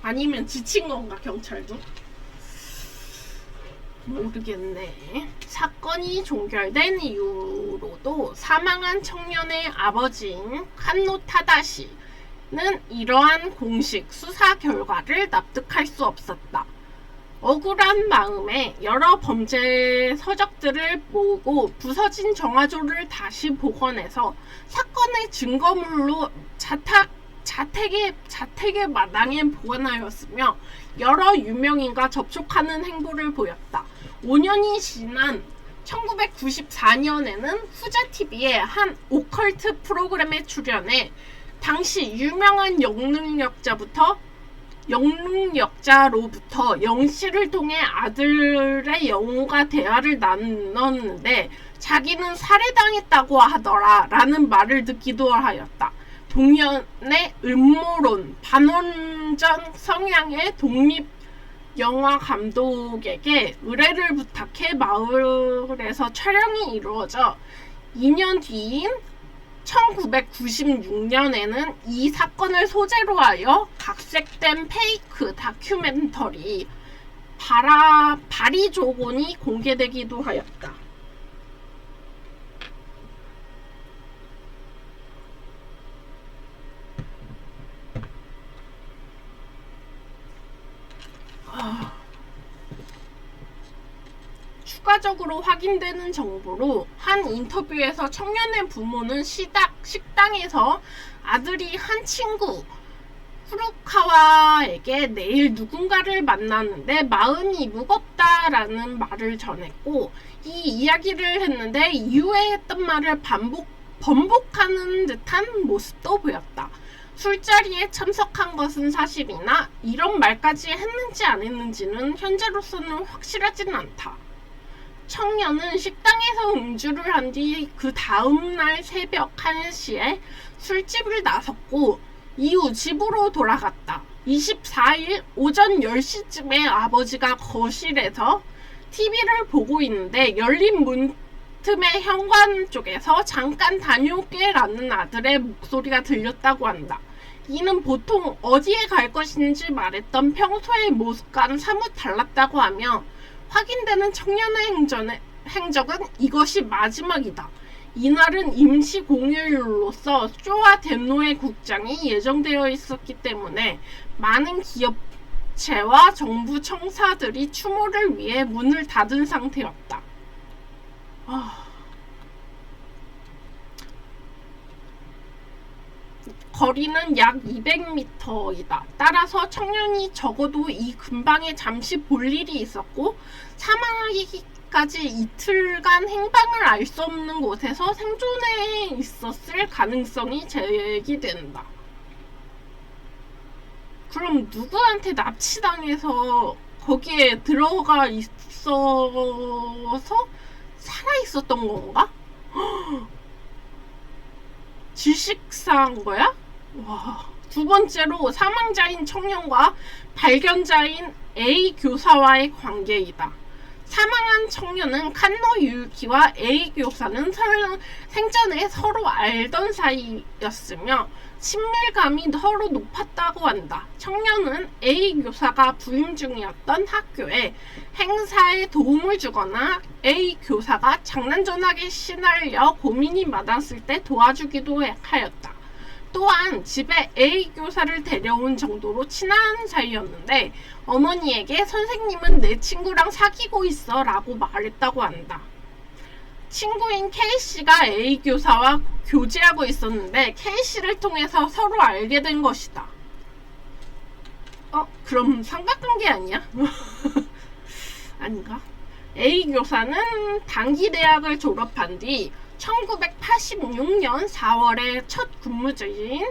아니면 지친 건가, 경찰도? 모르겠네. 사건이 종결된 이후로도 사망한 청년의 아버지인 칸노 타다시는 이러한 공식 수사 결과를 납득할 수 없었다. 억울한 마음에 여러 범죄 서적들을 모으고 부서진 정화조를 다시 복원해서 사건의 증거물로 자택의 마당에 보관하였으며 여러 유명인과 접촉하는 행보를 보였다. 5년이 지난 1994년에는 후자TV의 한 오컬트 프로그램에 출연해 당시 유명한 영능력자로부터 영씨를 통해 아들의 영호가 대화를 나눴는데 자기는 살해당했다고 하더라 라는 말을 듣기도 하였다. 동년의 음모론, 반원전 성향의 독립 영화 감독에게 의뢰를 부탁해 마을에서 촬영이 이루어져 2년 뒤인 1996년에는 이 사건을 소재로 하여 각색된 페이크 다큐멘터리 바리조곤이 공개되기도 하였다. 추가적으로 확인되는 정보로 한 인터뷰에서 청년의 부모는 식당에서 아들이 한 친구 후루카와에게 내일 누군가를 만나는데 마음이 무겁다라는 말을 전했고 이 이야기를 했는데 이후에 했던 말을 번복하는 듯한 모습도 보였다. 술자리에 참석한 것은 사실이나 이런 말까지 했는지 안 했는지는 현재로서는 확실하진 않다. 청년은 식당에서 음주를 한 뒤 그 다음날 새벽 1시에 술집을 나섰고 이후 집으로 돌아갔다. 24일 오전 10시쯤에 아버지가 거실에서 TV를 보고 있는데 열린 문 틈의 현관 쪽에서 잠깐 다녀올게 라는 아들의 목소리가 들렸다고 한다. 이는 보통 어디에 갈 것인지 말했던 평소의 모습과는 사뭇 달랐다고 하며 확인되는 청년의 행적은 이것이 마지막이다. 이날은 임시 공휴일로서 쇼와 덴노의 국장이 예정되어 있었기 때문에 많은 기업체와 정부 청사들이 추모를 위해 문을 닫은 상태였다. 거리는 약 200m이다. 따라서 청년이 적어도 이 근방에 잠시 볼 일이 있었고 사망하기까지 이틀간 행방을 알 수 없는 곳에서 생존해 있었을 가능성이 제기된다. 그럼 누구한테 납치당해서 거기에 들어가 있어서 살아있었던 건가? 질식사한 거야? 와. 두 번째로 사망자인 청년과 발견자인 A 교사와의 관계이다. 사망한 청년은 칸노 유유키와 A 교사는 생전에 서로 알던 사이였으며 친밀감이 서로 높았다고 한다. 청년은 A 교사가 부임 중이었던 학교에 행사에 도움을 주거나 A 교사가 장난 전화기에 시달려 고민이 많았을 때 도와주기도 하였다. 또한 집에 A 교사를 데려온 정도로 친한 사이였는데 어머니에게 선생님은 내 친구랑 사귀고 있어 라고 말했다고 한다. 친구인 K씨가 A 교사와 교제하고 있었는데 K씨를 통해서 서로 알게 된 것이다. 그럼 삼각관계 아니야? 아닌가? A 교사는 단기 대학을 졸업한 뒤 1986년 4월에 첫 근무지인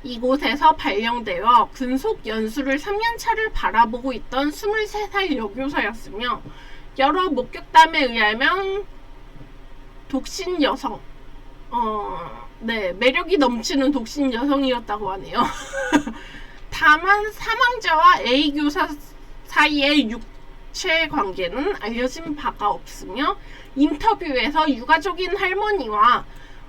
이곳에서 발령되어 근속 연수를 3년차를 바라보고 있던 23살 여교사였으며 여러 목격담에 의하면 독신 여성, 매력이 넘치는 독신 여성이었다고 하네요. 다만 사망자와 A 교사 사이의 육체 관계는 알려진 바가 없으며 인터뷰에서 유가족인 할머니와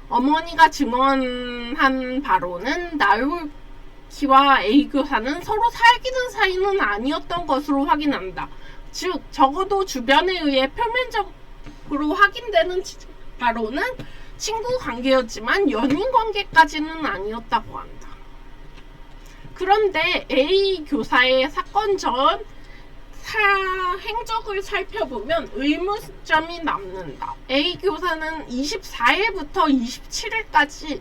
어머니가 증언한 바로는 나유키와 A 교사는 서로 사귀는 사이는 아니었던 것으로 확인한다. 즉 적어도 주변에 의해 표면적으로 확인되는 바로는 친구 관계였지만 연인 관계까지는 아니었다고 한다. 그런데 A 교사의 사건 전 행적을 살펴보면 의문점이 남는다. A 교사는 24일부터 27일까지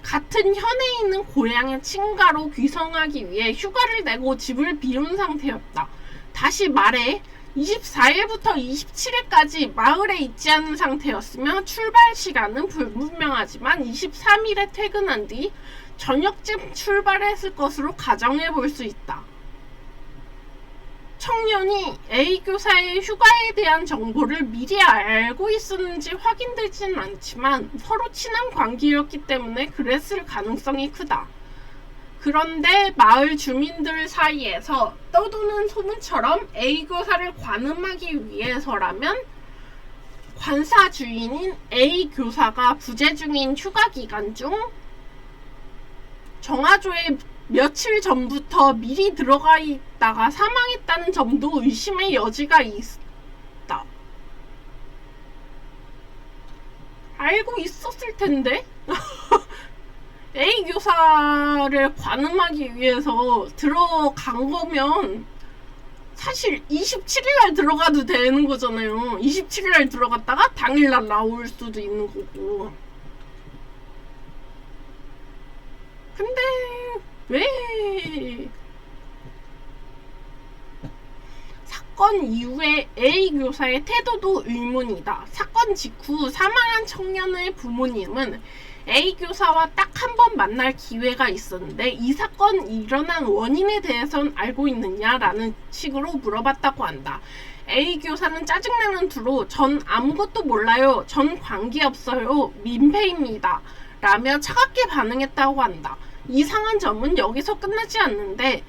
같은 현에 있는 고향의 친가로 귀성하기 위해 휴가를 내고 집을 비운 상태였다. 다시 말해 24일부터 27일까지 마을에 있지 않은 상태였으며 출발 시간은 불분명하지만 23일에 퇴근한 뒤 저녁쯤 출발했을 것으로 가정해 볼 수 있다. 청년이 A 교사의 휴가에 대한 정보를 미리 알고 있었는지 확인되진 않지만 서로 친한 관계였기 때문에 그랬을 가능성이 크다. 그런데 마을 주민들 사이에서 떠도는 소문처럼 A 교사를 관음하기 위해서라면 관사 주인인 A 교사가 부재 중인 휴가 기간 중 정화조에 며칠 전부터 미리 들어가 있다가 사망했다는 점도 의심의 여지가 있다. 알고 있었을 텐데? A 교사를 관음하기 위해서 들어간 거면 사실 27일날 들어가도 되는 거잖아요. 27일날 들어갔다가 당일날 나올 수도 있는 거고. 근데 왜 사건 이후에 A 교사의 태도도 의문이다. 사건 직후 사망한 청년의 부모님은 A 교사와 딱 한 번 만날 기회가 있었는데 이 사건이 일어난 원인에 대해선 알고 있느냐라는 식으로 물어봤다고 한다. A 교사는 짜증나는 투로 전 아무것도 몰라요. 전 관계없어요. 민폐입니다. 라며 차갑게 반응했다고 한다. 이상한 점은 여기서 끝나지 않는데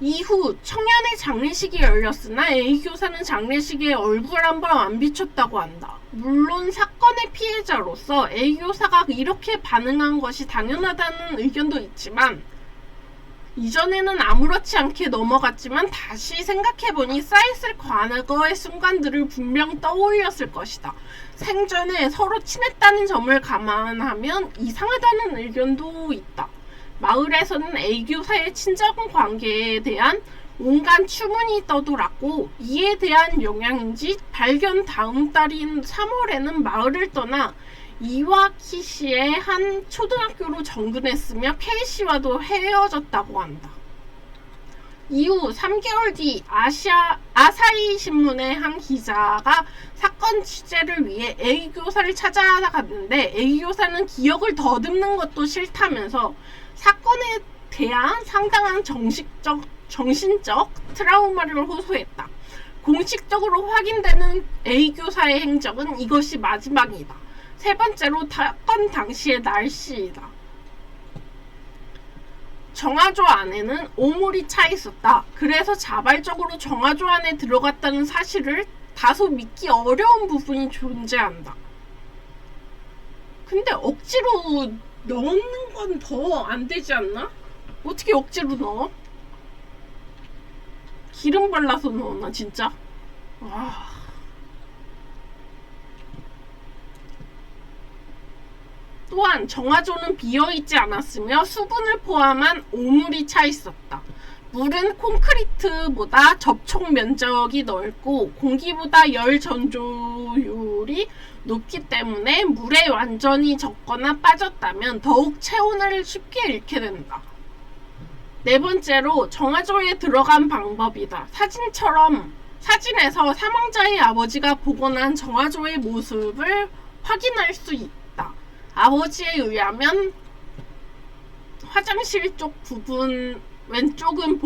이후 청년의 장례식이 열렸으나 A 교사는 장례식에 얼굴 한번 안 비쳤다고 한다. 물론 사건의 피해자로서 A 교사가 이렇게 반응한 것이 당연하다는 의견도 있지만 이전에는 아무렇지 않게 넘어갔지만 다시 생각해보니 쌓였을 과거의 순간들을 분명 떠올렸을 것이다. 생전에 서로 친했다는 점을 감안하면 이상하다는 의견도 있다. 마을에서는 A 교사의 친정 관계에 대한 온갖 추문이 떠돌았고 이에 대한 영향인지 발견 다음 달인 3월에는 마을을 떠나 이와키시의 한 초등학교로 정근했으며 K씨와도 헤어졌다고 한다. 이후 3개월 뒤 아사히 신문의 한 기자가 사건 취재를 위해 A 교사를 찾아갔는데 A 교사는 기억을 더듬는 것도 싫다면서 사건에 대한 상당한 정신적 트라우마를 호소했다. 공식적으로 확인되는 A 교사의 행적은 이것이 마지막이다. 세 번째로 사건 당시의 날씨이다. 정화조 안에는 오물이 차 있었다. 그래서 자발적으로 정화조 안에 들어갔다는 사실을 다소 믿기 어려운 부분이 존재한다. 근데 억지로 넣는 건 더 안 되지 않나? 어떻게 억지로 넣어? 기름 발라서 넣었나 진짜? 와. 또한 정화조는 비어있지 않았으며 수분을 포함한 오물이 차 있었다. 물은 콘크리트보다 접촉 면적이 넓고 공기보다 열 전조율이 높기 때문에 물에 완전히 젖거나 빠졌다면 더욱 체온을 쉽게 잃게 된다. 네 번째로 정화조에 들어간 방법이다. 사진에서 사망자의 아버지가 복원한 정화조의 모습을 확인할 수 있다. 아버지에 의하면 화장실 쪽 부분 왼쪽은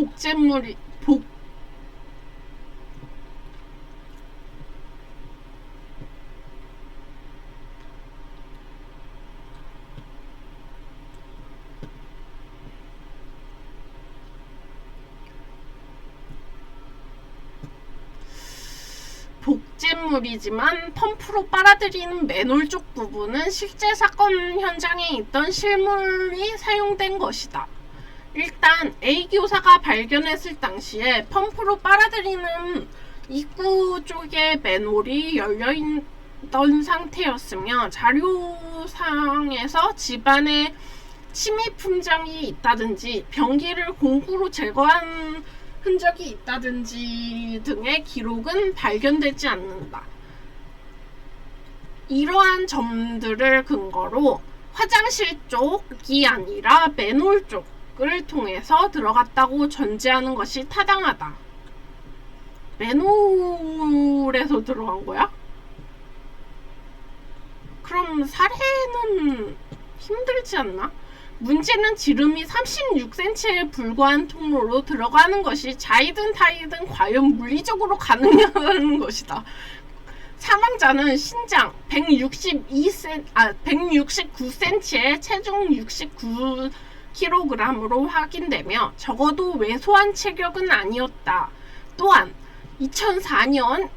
복제물이지만 펌프로 빨아들이는 맨홀 쪽 부분은 실제 사건 현장에 있던 실물이 사용된 것이다. 일단 A 교사가 발견했을 당시에 펌프로 빨아들이는 입구 쪽에 맨홀이 열려있던 상태였으며 자료상에서 집안에 침입 품장이 있다든지 변기를 공구로 제거한 흔적이 있다든지 등의 기록은 발견되지 않는다. 이러한 점들을 근거로 화장실 쪽이 아니라 맨홀 쪽을 통해서 들어갔다고 전제하는 것이 타당하다. 맨홀에서 들어간 거야? 그럼 살해는 힘들지 않나? 문제는 지름이 36cm에 불과한 통로로 들어가는 것이 자이든 타이든 과연 물리적으로 가능하다는 것이다. 사망자는 신장 169cm에 체중 69kg으로 확인되며 적어도 왜소한 체격은 아니었다. 또한 2004년부터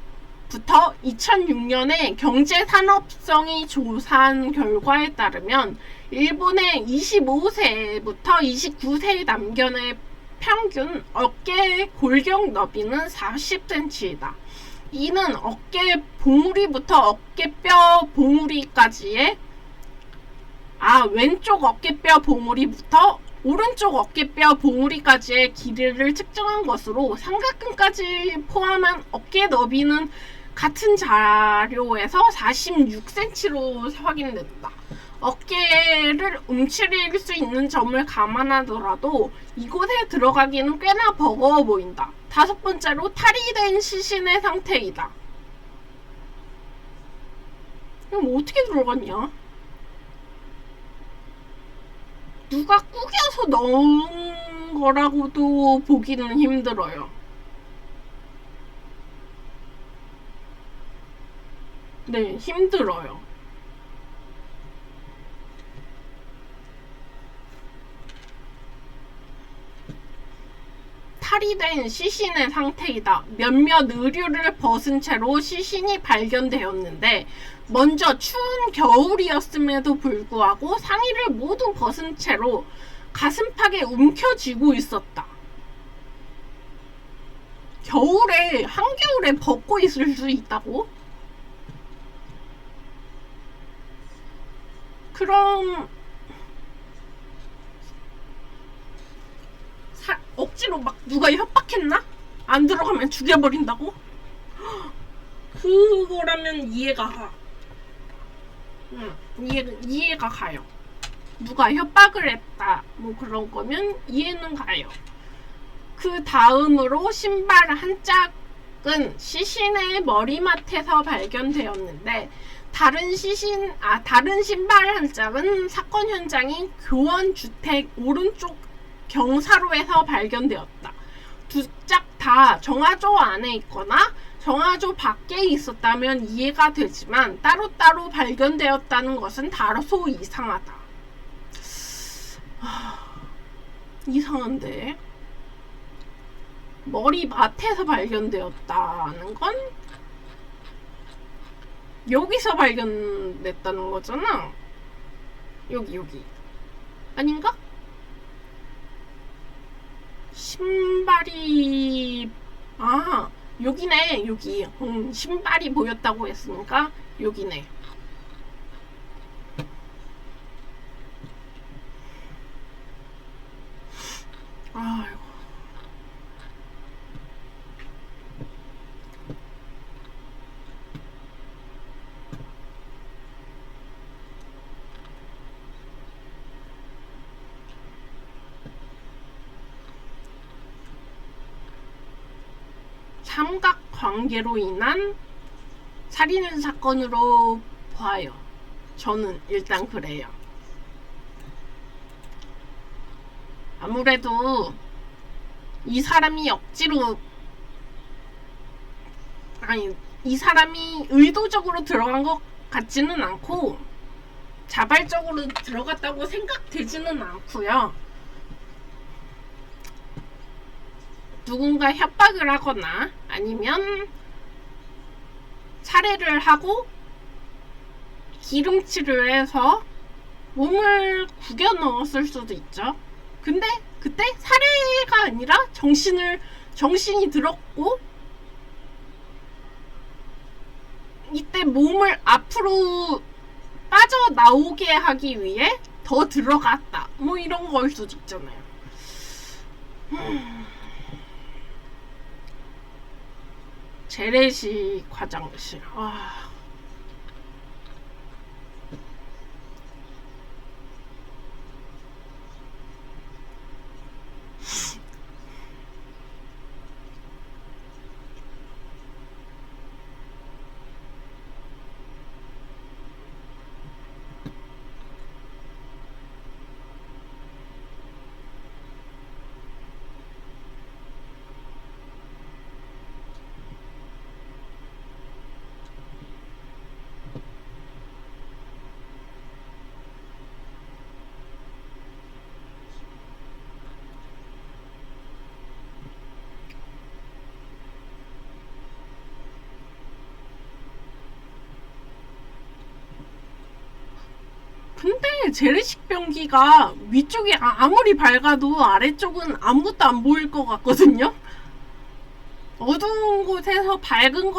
2006년에 경제산업성이 조사한 결과에 따르면 일본의 25세부터 29세의 남견의 평균 어깨 골격 너비는 40cm이다. 이는 어깨 봉우리부터 어깨뼈 봉우리까지의 왼쪽 어깨뼈 봉우리부터 오른쪽 어깨뼈 봉우리까지의 길이를 측정한 것으로 삼각근까지 포함한 어깨 너비는 같은 자료에서 46cm로 확인된다. 어깨를 움츠릴 수 있는 점을 감안하더라도 이곳에 들어가기는 꽤나 버거워 보인다. 다섯 번째로 탈이 된 시신의 상태이다. 이거 어떻게 들어갔냐? 누가 구겨서 넣은 거라고도 보기는 힘들어요. 네, 힘들어요. 탈이 된 시신의 상태이다. 몇몇 의류를 벗은 채로 시신이 발견되었는데 먼저 추운 겨울이었음에도 불구하고 상의를 모두 벗은 채로 가슴팍에 움켜쥐고 있었다. 겨울에 한겨울에 벗고 있을 수 있다고? 그럼 억지로 막 누가 협박했나? 안 들어가면 죽여버린다고? 그거라면 이해가 가. 이해가 가요. 누가 협박을 했다 뭐 그런 거면 이해는 가요. 그 다음으로 신발 한 짝은 시신의 머리맡에서 발견되었는데 다른 신발 한 짝은 사건 현장인 교원주택 오른쪽 경사로에서 발견되었다. 두 짝 다 정화조 안에 있거나 정화조 밖에 있었다면 이해가 되지만 따로따로 발견되었다는 것은 다소 이상하다. 이상한데? 머리맡에서 발견되었다는 건 여기서 발견됐다는 거잖아. 여기 아닌가? 신발이 여기네. 여기 신발이 보였다고 했으니까 여기네. 아이고. 삼각관계로 인한 살인 사건으로 봐요. 저는 일단 그래요. 아무래도 이 사람이 억지로, 아니, 이 사람이 의도적으로 들어간 것 같지는 않고 자발적으로 들어갔다고 생각되지는 않고요. 누군가 협박을 하거나 아니면 살해를 하고 기름칠을 해서 몸을 구겨 넣었을 수도 있죠. 근데 그때 살해가 아니라 정신이 들었고 이때 몸을 앞으로 빠져나오게 하기 위해 더 들어갔다. 뭐 이런 거일 수도 있잖아요. 재래식 화장실. 근데 재래식 변기가 위쪽이 아무리 밝아도 아래쪽은 아무것도 안 보일 것 같거든요. 어두운 곳에서 밝은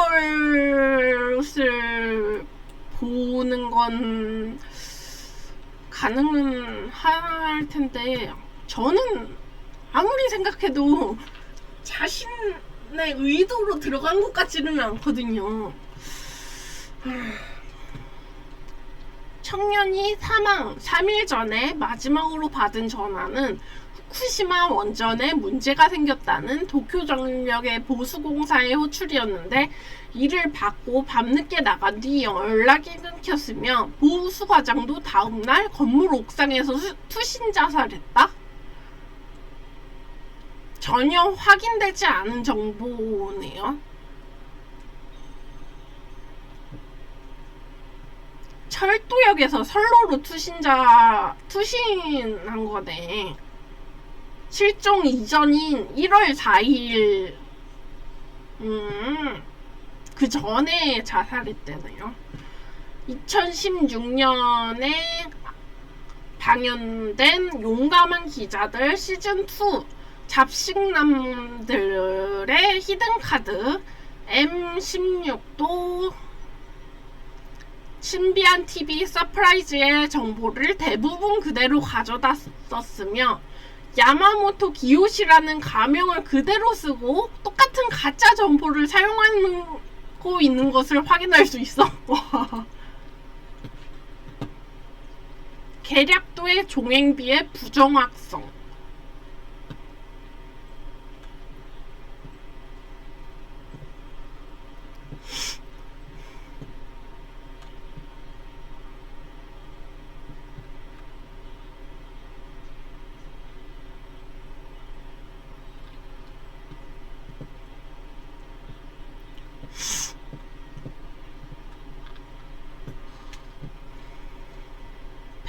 것을 보는 건 가능은 할 텐데 저는 아무리 생각해도 자신의 의도로 들어간 것 같지는 않거든요. 청년이 사망 3일 전에 마지막으로 받은 전화는 후쿠시마 원전에 문제가 생겼다는 도쿄전력의 보수공사의 호출이었는데 이를 받고 밤늦게 나간 뒤 연락이 끊겼으며 보수과장도 다음날 건물 옥상에서 투신 자살했다? 전혀 확인되지 않은 정보네요. 철도역에서 선로로 투신한 거네. 실종 이전인 1월 4일 그 전에 자살했대네요. 2016년에 방영된 용감한 기자들 시즌2 잡식남들의 히든카드 M16도 신비한 TV 서프라이즈의 정보를 대부분 그대로 가져다 썼으며 야마모토 기요시라는 가명을 그대로 쓰고 똑같은 가짜 정보를 사용하고 있는 것을 확인할 수 있어. 계략도의 종행비의 부정확성.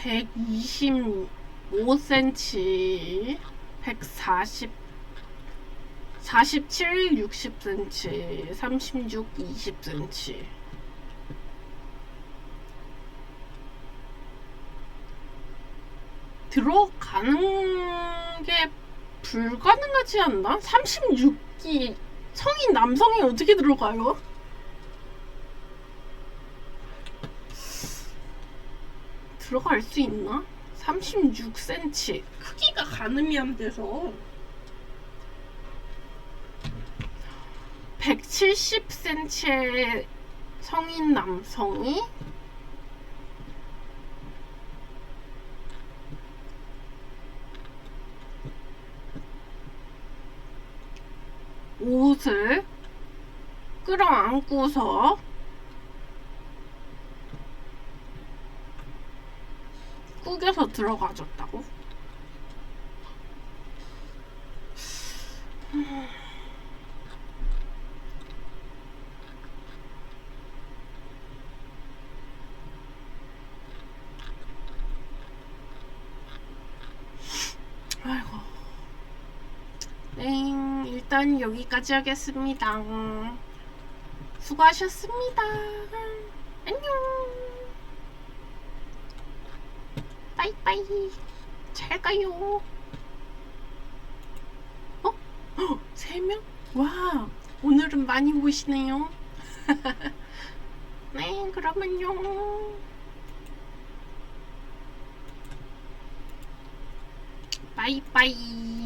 (125cm) 140 47 60cm 36 20cm 들어가는 게 불가능하지 않나? 36기 성인 남성이 어떻게 들어가요? 들어갈 수 있나? 36cm 크기가 가늠이 안 돼서 170cm의 성인 남성이 옷을 끌어안고서 구겨서 들어가줬다고? 아이고. 네, 일단 여기까지 하겠습니다. 수고하셨습니다. 안녕. 빠이빠이. 잘 가요. 어? 3명? 와, 오늘은 많이 보시네요. 네, 그러면요. 빠이빠이.